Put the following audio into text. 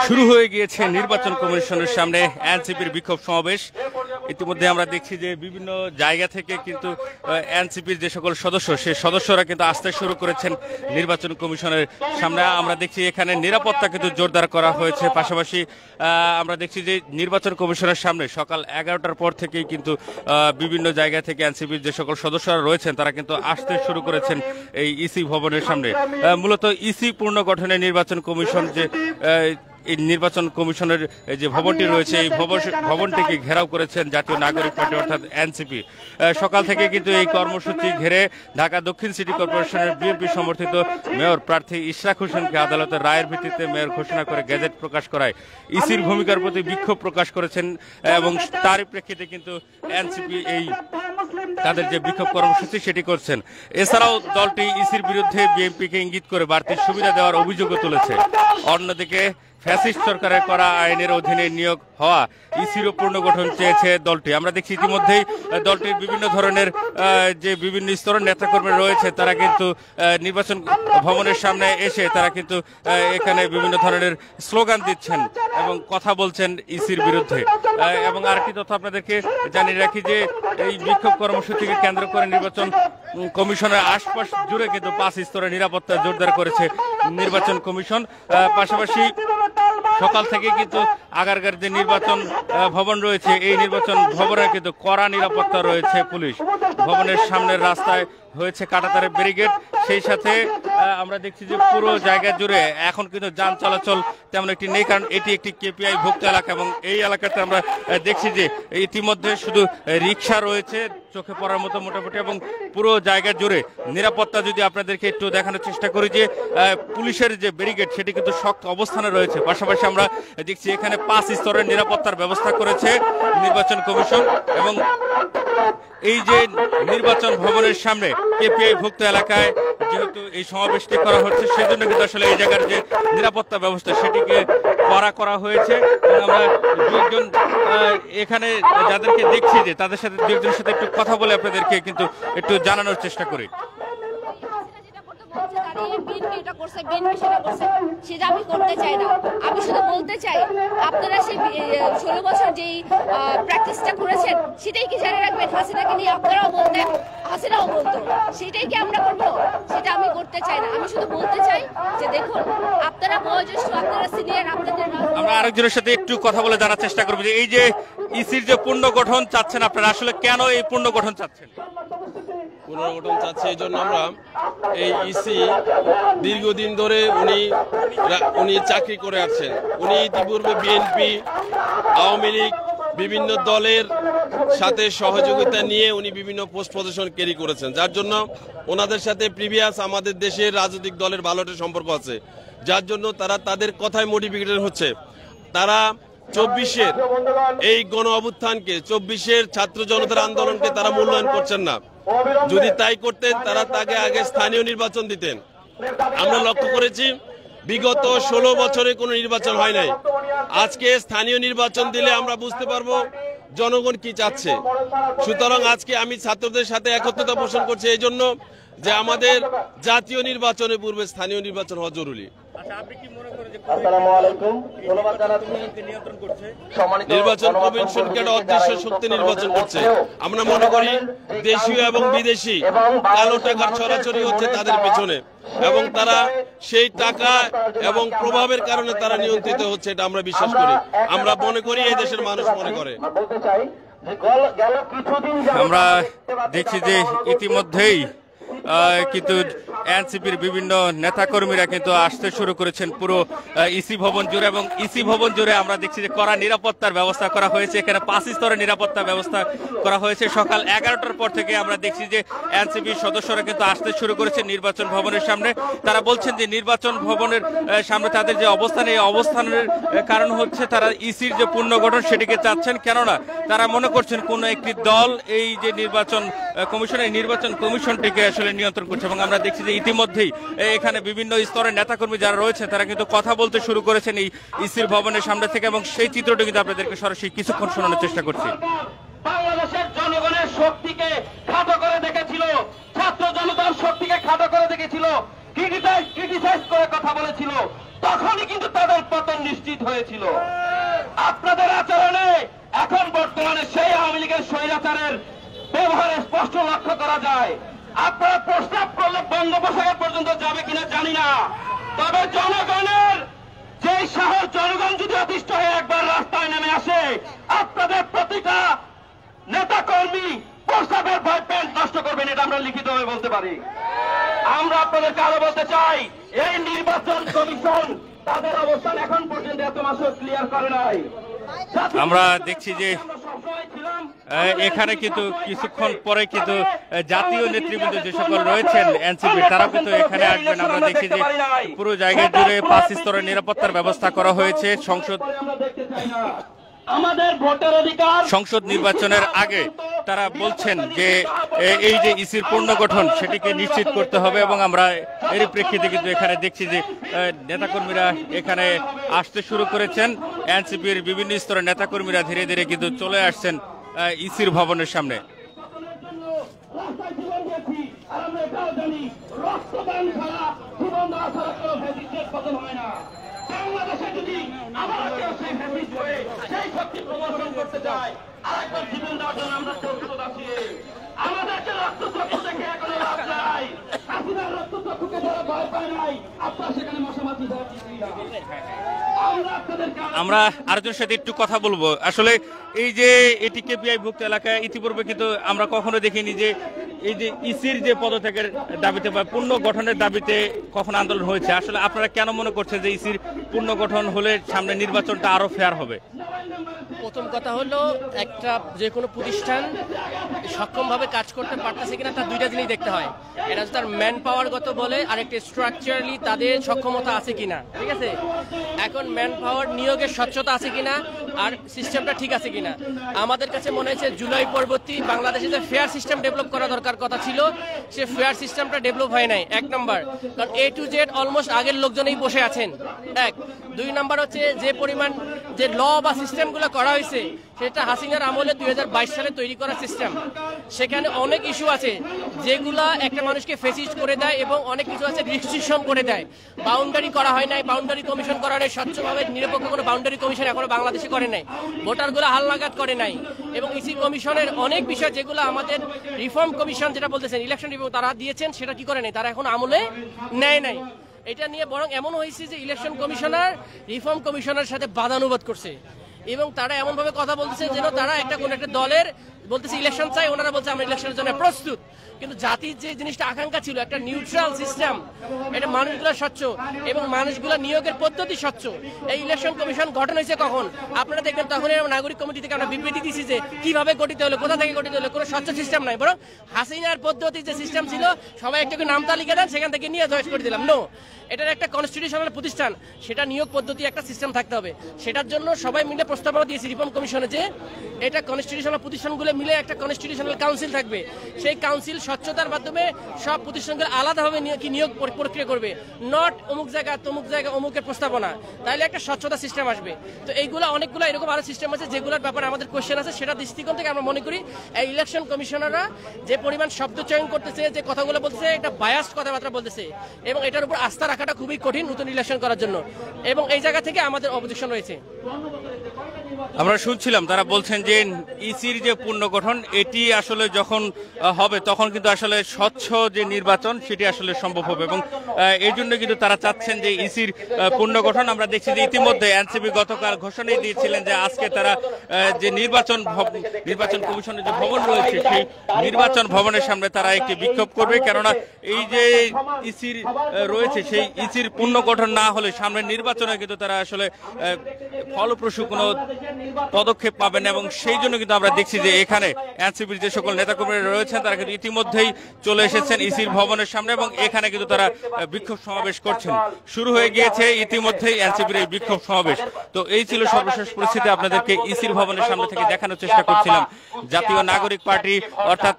শুরু হয়ে গিয়েছে নির্বাচন কমিশনের সামনে এনসিপির বিক্ষোভ সমাবেশ। ইতিমধ্যে আমরা দেখছি যে বিভিন্ন জায়গা থেকে কিন্তু এনসিপির যে সকল সদস্য, সেই সদস্যরা কিন্তু আসতে শুরু করেছেন নির্বাচন কমিশনের সামনে। আমরা দেখছি এখানে নিরাপত্তা কিন্তু জোরদার করা হয়েছে। পাশাপাশি আমরা দেখছি যে নির্বাচন কমিশনের সামনে সকাল 11টার পর থেকেই কিন্তু বিভিন্ন জায়গা থেকে এনসিপির যে সকল সদস্যরা রয়েছেন তারা কিন্তু আসতে শুরু করেছেন এই ইসি ভবনের সামনে। মূলত ইসি পুনর্গঠনে নির্বাচন কমিশন যে এই নির্বাচন কমিশনের যে ভবনটি রয়েছে এই ভবনটিকে ঘেরাও করেছেন জাতীয় নাগরিক পার্টি অর্থাৎ এনসিপি। সকাল থেকে কিন্তু এই কর্মসূচি ঘিরে ঢাকা দক্ষিণ সিটি কর্পোরেশনের বিএনপি সমর্থিত মেয়র প্রার্থী ইশরাক হোসেনকে আদালতের রায়ের ভিত্তিতে মেয়র ঘোষণা করে গেজেট প্রকাশ করায় ইসির ভূমিকার প্রতি বিক্ষোভ প্রকাশ করেছেন এবং তারই প্রেক্ষিতে কিন্তু এনসিপি এই তাদের যে বিক্ষোভ কর্মসূচি সেটি করছেন। এছাড়াও দলটি ইসির বিরুদ্ধে বিএনপিকে ইঙ্গিত করে বাড়তি সুবিধা দেওয়ার অভিযোগও তুলেছে। অন্যদিকে ফ্যাসিস্ট সরকারের করা আইনের অধীনে নিয়োগ হওয়া ইসিরও পুনর্গঠন চেয়েছে দলটি। আমরা দেখছি ইতিমধ্যেই দলটির বিভিন্ন ধরনের যে বিভিন্ন স্তরের নেতাকর্মী রয়েছে তারা কিন্তু নির্বাচন ভবনের সামনে এসে তারা কিন্তু এখানে বিভিন্ন ধরনের স্লোগান দিচ্ছেন এবং কথা বলছেন ইসির বিরুদ্ধে। এবং আরেকটি তথ্য আপনাদেরকে জানিয়ে রাখি যে এই বিক্ষোভ কর্মসূচিকে কেন্দ্র করে নির্বাচন কমিশনের আশপাশ জুড়ে কিন্তু 5 স্তরের নিরাপত্তা জোরদার করেছে নির্বাচন কমিশন। পাশাপাশি সকাল থেকে কিন্তু আগারগার যে নির্বাচন ভবন রয়েছে এই নির্বাচন ভবনে কিন্তু কড়া নিরাপত্তা রয়েছে পুলিশ। ভবনের সামনের রাস্তায় হয়েছে কাঁটাতারের ব্যারিকেড। সেই সাথে আমরা দেখছি যে পুরো জায়গা জুড়ে এখন কিন্তু যান চলাচল তেমন একটি নেই, কারণ এটি একটি কেপিআই ভুক্ত এলাকা এবং এই এলাকাতে আমরা দেখছি যে ইতিমধ্যে শুধু রিক্সা রয়েছে চোখে পড়ার মতো মোটামুটি, এবং পুরো জায়গা জুড়ে নিরাপত্তা যদি আপনাদেরকে একটু দেখানোর চেষ্টা করি যে পুলিশের যে ব্যারিকেড সেটি কিন্তু শক্ত অবস্থানে রয়েছে। পাশাপাশি আমরা দেখছি এখানে 5 স্তরের নিরাপত্তার ব্যবস্থা করেছে নির্বাচন কমিশন এবং এই যে নির্বাচন ভবনের সামনে কেপিআই ভুক্ত এলাকায় যেহেতু এই সমাবেশটি করা হচ্ছে সেজন্য কিন্তু আসলে এই জায়গার যে নিরাপত্তা ব্যবস্থা সেটিকে কড়া করা হয়েছে। আমরা দুজন এখানে যাদেরকে দেখছি যে তাদের সাথে দুজনের সাথে একটু কথা বলে আপনাদেরকে কিন্তু একটু জানানোর চেষ্টা করি। সেটা আমি করতে চাই না। আমি শুধু বলতে চাই আপনারা সেই 16 বছর যেই প্র্যাকটিসটা করেছেন সেটাই কি জানে রাখবেন। হাসিনাকে নিয়ে আপনারাও বলতেন, হাসিনাও বলতো, সেটাই কি আমরা করবো? সেটা আমি করতে চাই না। আমি শুধু বলতে চাই যে দেখুন আপনারা বয়োজ্যেষ্ঠ, আপনারা সিনিয়র, আপনাদের আমরা আরেকজনের সাথে একটু কথা বলে জানার চেষ্টা করবো যে এই যে ইসির যে পুনর্গঠন চাচ্ছেন আপনারা আসলে কেন এই পুনর্গঠন চাচ্ছেন? পুনর্গঠন চাচ্ছে এই জন্য আমরা এই ইসি দীর্ঘদিন ধরে উনি চাকরি করে আসছেন। উনি ইতিপূর্বে বিএনপি, আওয়ামী লীগ বিভিন্ন দলের সাথে সহযোগিতা নিয়ে উনি বিভিন্ন পোস্ট পজিশন ক্যারি করেছেন, যার জন্য ওনাদের সাথে প্রিভিয়াস আমাদের দেশের রাজনৈতিক দলের ভালো একটা সম্পর্ক আছে, যার জন্য তারা তাদের কথায় মোটিভেটেড হচ্ছে। তারা 24-এর এই গণ অভ্যুত্থানকে, 24-এর ছাত্র জনতার আন্দোলনকে তারা মূল্যায়ন করছেন না। যদি তাই করতেন তারা তাকে আগে স্থানীয় নির্বাচন দিতেন। আমরা লক্ষ্য করেছি বিগত 16 বছরে কোনো নির্বাচন হয় নাই। আজকে স্থানীয় নির্বাচন দিলে আমরা বুঝতে পারবো জনগণ কি চাচ্ছে। সুতরাং আজকে আমি ছাত্রদের সাথে একত্রতা পোষণ করছি এই জন্য যে আমাদের জাতীয় নির্বাচনের পূর্বে স্থানীয় নির্বাচন হওয়া জরুরি। নির্বাচন কমিশনকে একটা অদৃশ্য শক্তি নির্বাচন করছে। আমরা মনে করি দেশীয় এবং বিদেশি কালো টাকার ছড়াছড়ি হচ্ছে তাদের পিছনে এবং তারা সেই টাকা এবং প্রভাবের কারণে তারা নিয়ন্ত্রিত হচ্ছে, এটা আমরা বিশ্বাস করি। আমরা মনে করি এই দেশের মানুষ মনে করে। আমরা দেখছি যে ইতিমধ্যেই কিন্তু এনসিপির বিভিন্ন নেতাকর্মীরা কিন্তু আসতে শুরু করেছেন পুরো ইসি ভবন জুড়ে এবং ইসি ভবন জুড়ে আমরা দেখছি যে কড়া নিরাপত্তার ব্যবস্থা করা হয়েছে। এখানে 5 স্তরের নিরাপত্তা ব্যবস্থা করা হয়েছে। সকাল 11টার পর থেকে আমরা দেখছি যে এনসিপির সদস্যরা কিন্তু আসতে শুরু করেছে নির্বাচন ভবনের সামনে। তারা বলছেন যে নির্বাচন ভবনের সামনে তাদের যে অবস্থান, এই অবস্থানের কারণ হচ্ছে তারা ইসির যে পুনর্গঠন সেটিকে চাচ্ছেন, কেননা তারা মনে করছেন কোন একটি দল এই যে নির্বাচন কমিশনটিকে আসলে নিয়ন্ত্রণ করছে। এবং আমরা দেখছি যে ইতিমধ্যেই এখানে বিভিন্ন স্তরের নেতাকর্মী যারা রয়েছে তারা কিন্তু কথা বলতে শুরু করেছেন এই ইসির ভবনের সামনে থেকে এবং সেই চিত্রটি কিন্তু আপনাদেরকে সরাসরি কিছুক্ষণ শোনানোর চেষ্টা করছি। বাংলাদেশের জনগণের শক্তিকে খাটো করে দেখেছিল, ছাত্র জনতার শক্তিকে খাটো করে দেখেছিল, ক্রিটিসাইজ করে কথা বলেছিল, তখনই কিন্তু তাদের পতন নিশ্চিত হয়েছিল। আপনাদের আচরণে এখন বর্তমানে সেই আওয়ামী লীগের স্বৈরাচারের ব্যবহারে স্পষ্ট লক্ষ্য করা যায়। আপনারা প্রস্তাব করলে বঙ্গোপসাগর পর্যন্ত যাবে কিনা জানি না, তবে জনগণের যেই সাহস, জনগণ যদি অতিষ্ঠ হয়ে একবার রাস্তায় নেমে আসে, আপনাদের প্রতিটা নেতা কর্মী প্রস্তাবের ভয় প্যান্ট নষ্ট করবেন, এটা আমরা লিখিতভাবে বলতে পারি। আমরা আপনাদেরকে আরো বলতে চাই, এই নির্বাচন কমিশন তাদের অবস্থান এখন পর্যন্ত এত মাসও ক্লিয়ার করে নাই। আমরা দেখছি যে এখানে কিন্তু কিছুক্ষণ পরে কিন্তু জাতীয় নেতৃবৃন্দ যে সকল রয়েছেন এনসিপি, তারা কিন্তু এখানে আসবেন। আমরা দেখছি যে পুরো জায়গা জুড়ে 5 স্তরের নিরাপত্তার ব্যবস্থা করা হয়েছে। সংসদ নির্বাচনের আগে তারা বলছেন যে এই যে ইসির পুনর্গঠন সেটিকে নিশ্চিত করতে হবে, এবং আমরা এর প্রেক্ষিতে কিন্তু এখানে দেখছি যে নেতাকর্মীরা এখানে আসতে শুরু করেছেন। এনসিপির বিভিন্ন স্তরের নেতাকর্মীরা ধীরে ধীরে কিন্তু চলে আসছেন ইসির ভবনের সামনে। বাংলাদেশে যদি আবার কেউ সেই ফ্যাসিস্ট হয়ে সেই শক্তি প্রদর্শন করতে চায়, আরেকবার জীবন দেওয়ার জন্য আমরা প্রস্তুত আছি। আমাদেরকে রক্তচক্ষু দেখে এখনো লাভ নাই। হাসিনার রক্তচক্ষুকে যারা ভয় পায় নাই, আপনারা সেখানে মশামাছি দেওয়া আমরা আরেকজনের সাথে একটু কথা বলবো। আসলে এই যে এটি কেপিআই ভুক্ত এলাকায় ইতিপূর্বে কিন্তু আমরা কখনো দেখিনি যে এই যে ইসির যে পদত্যাগের দাবিতে বা পুনর্গঠনের দাবিতে কখন আন্দোলন হয়েছে। আসলে আপনারা কেন মনে করছেন যে ইসির পুনর্গঠন হলে সামনে নির্বাচনটা আরো ফেয়ার হবে? প্রথম কথা হলো, একটা যে কোনো প্রতিষ্ঠান সক্ষমভাবে কাজ করতে পারতেছে কিনা তার দুইটা জিনিস দেখতে হয়। এটা হচ্ছে তার ম্যান পাওয়ারগত বলে, আর একটা স্ট্রাকচারালি তাদের সক্ষমতা আছে কিনা। ঠিক আছে, এখন ম্যান পাওয়ার নিয়োগের স্বচ্ছতা আছে কিনা আর সিস্টেমটা ঠিক আছে কিনা। আমাদের কাছে মনে হয়েছে জুলাই পরবর্তী বাংলাদেশে যে ফেয়ার সিস্টেম ডেভেলপ করা দরকার কথা ছিল, সে ফেয়ার সিস্টেমটা ডেভেলপ হয় নাই। এক নম্বর, কারণ A to Z অলমোস্ট আগের লোকজনই বসে আছেন। এক, দুই নম্বর হচ্ছে যে পরিমাণ যে ল বা সিস্টেমগুলো করা হয়েছে সেটা হাসিনার আমলে 2022 সালে তৈরি করা সিস্টেম। সেখানে অনেক ইস্যু আছে যেগুলা একটা মানুষকে ফেসিস্ট করে দেয়, এবং অনেক কিছু আছে রিস্ট্রিকশন করে দেয়। বাউন্ডারি করা হয় নাই, বাউন্ডারি কমিশন করা নাই, স্বচ্ছভাবে নিরপেক্ষ কোনো বাউন্ডারি কমিশন এখনো বাংলাদেশে করে নাই, ভোটারগুলো হালনাগাদ করে নাই। এবং ইসি কমিশনের অনেক বিষয় যেগুলো আমাদের রিফর্ম কমিশন যেটা বলতেছেন ইলেকশন রিফর্ম তারা দিয়েছেন, সেটা কি করে নাই, তারা এখন আমলে নেয় নাই। এটা নিয়ে বরং এমন হয়েছে যে ইলেকশন কমিশনার রিফর্ম কমিশনের সাথে বাদানুবাদ করছে, এবং তারা এমনভাবে কথা বলতেছে যেন তারা একটা কোন একটা দলের বলতেছে ইলেকশন চাই, ওনারা বলছে আমরা ইলেকশনের জন্য প্রস্তুত। কিন্তু জাতির যে জিনিসটা আকাঙ্ক্ষা ছিল একটা নিউট্রাল সিস্টেম, এটা মানুষগুলো স্বচ্ছ এবং মানুষগুলো নিয়োগের পদ্ধতি স্বচ্ছ। এই ইলেকশন কমিশন গঠন হয়েছে কখন আপনারা দেখবেন, তখন নাগরিক কমিটি থেকে আমরা বিবৃতি দিচ্ছি যে কিভাবে গঠিত হলো, কোথা থেকে গঠিত হলো, কোনো স্বচ্ছ সিস্টেম নাই। বরং হাসিনার পদ্ধতি যে সিস্টেম ছিল, সবাই একটু নাম তালিকা দেন, সেখান থেকে নিয়ে জয়েস করে দিলাম। নো, এটার একটা কনস্টিটিউশনাল প্রতিষ্ঠান, সেটা নিয়োগ পদ্ধতি একটা সিস্টেম থাকতে হবে। সেটার জন্য সবাই মিলে প্রস্তাবনা দিয়েছি রিফর্ম কমিশনে যে এটা কনস্টিটিউশনাল প্রতিষ্ঠানগুলো মিলে একটা কনস্টিটিউশনাল কাউন্সিল থাকবে। সেই কাউন্সিল স্বচ্ছতার মাধ্যমে সব প্রতিষ্ঠানগুলো আলাদাভাবে নিয়োগ প্রক্রিয়া করবে, নট অমুক জায়গা তমুক জায়গা অমুকের প্রস্তাবনা, তাহলে একটা স্বচ্ছতা সিস্টেম আসবে। তো এইগুলো অনেকগুলো এরকম আরো সিস্টেম আছে যেগুলোর ব্যাপারে আমাদের কোয়েশ্চেন আছে। সেটা দৃষ্টিকোণ থেকে আমরা মনে করি এই ইলেকশন কমিশনাররা যে পরিমাণ শব্দ চয়ন করতেছে, যে কথাগুলো বলতেছে, এটা বায়াসড কথাবার্তা বলতেছে, এবং এটার উপর আস্থা রাখাটা খুবই কঠিন নতুন ইলেকশন করার জন্য, এবং এই জায়গা থেকে আমাদের অবজেকশন রয়েছে। আমরা শুনছিলাম তারা বলছেন যে ইসির যে পুনর্গঠন এটি আসলে যখন হবে তখন কিন্তু আসলে স্বচ্ছ যে নির্বাচন সেটি আসলে সম্ভব হবে, এবং এই জন্য কিন্তু তারা চাচ্ছেন যে ইসির পুনর্গঠন। আমরা দেখছি যে ইতিমধ্যে এনসিপি গতকাল ঘোষণাই দিয়েছিলেন যে আজকে তারা যে নির্বাচন কমিশনের যে ভবন রয়েছে সেই নির্বাচন ভবনের সামনে তারা একটি বিক্ষোভ করবে, কেননা এই যে ইসির রয়েছে সেই ইসির পুনর্গঠন না হলে সামনের নির্বাচনে কিন্তু তারা আসলে ফলপ্রসূ কোনো পদক্ষেপ পাবেন। এবং সেই জন্য কিন্তু আমরা দেখছি যে এখানে এনসিপির যে সকল নেতাকর্মীরা রয়েছেন তারা কিন্তু ইতিমধ্যেই চলে এসেছেন ইসির ভবনের সামনে, এবং এখানে কিন্তু তারা বিক্ষোভ সমাবেশ করছেন। শুরু হয়ে গিয়েছে ইতিমধ্যেই এনসিপির এই বিক্ষোভ সমাবেশ। তো এই ছিল সর্বশেষ পরিস্থিতি, আপনাদেরকে ইসির ভবনের সামনে থেকে দেখানোর চেষ্টা করছিলাম। জাতীয় নাগরিক পার্টি অর্থাৎ